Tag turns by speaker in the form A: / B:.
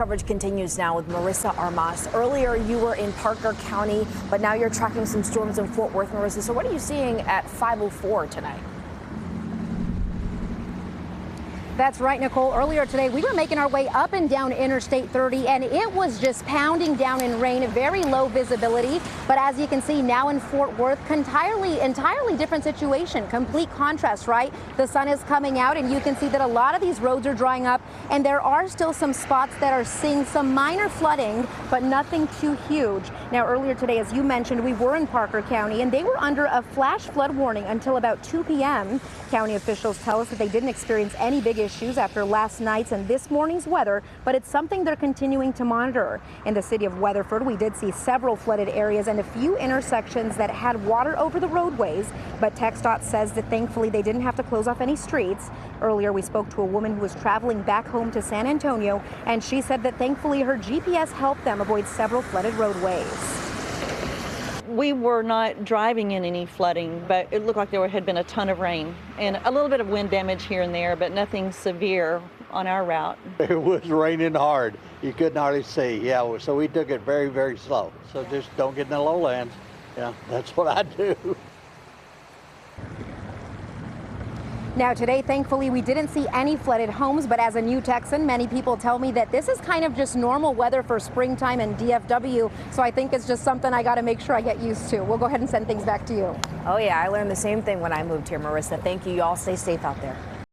A: Coverage continues now with Marissa Armas. Earlier you were in Parker County, but now you're tracking some storms in Fort Worth, Marissa. So what are you seeing at 5:04 tonight?
B: That's right, Nicole. Earlier today, we were making our way up and down Interstate 30, and it was just pounding down in rain, very low visibility. But as you can see now in Fort Worth, entirely different situation. Complete contrast, right? The sun is coming out, and you can see that a lot of these roads are drying up, and there are still some spots that are seeing some minor flooding, but nothing too huge. Now, earlier today, as you mentioned, we were in Parker County, and they were under a flash flood warning until about 2 p.m. County officials tell us that they didn't experience any big issues after last night's and this morning's weather, but it's something they're continuing to monitor. In the city of Weatherford, we did see several flooded areas and a few intersections that had water over the roadways, but TxDOT says that thankfully they didn't have to close off any streets. Earlier, we spoke to a woman who was traveling back home to San Antonio, and she said that thankfully her GPS helped them avoid several flooded roadways.
C: We were not driving in any flooding, but it looked like there had been a ton of rain and a little bit of wind damage here and there, but nothing severe on our route.
D: It was raining hard. You couldn't hardly see. Yeah, so we took it very, very slow. So just don't get in the lowlands. Yeah, that's what I do.
B: Now today, thankfully, we didn't see any flooded homes, but as a new Texan, many people tell me that this is kind of just normal weather for springtime in DFW. So I think it's just something I got to make sure I get used to. We'll go ahead and send things back to you.
A: Oh yeah, I learned the same thing when I moved here, Marissa. Thank you. Y'all stay safe out there.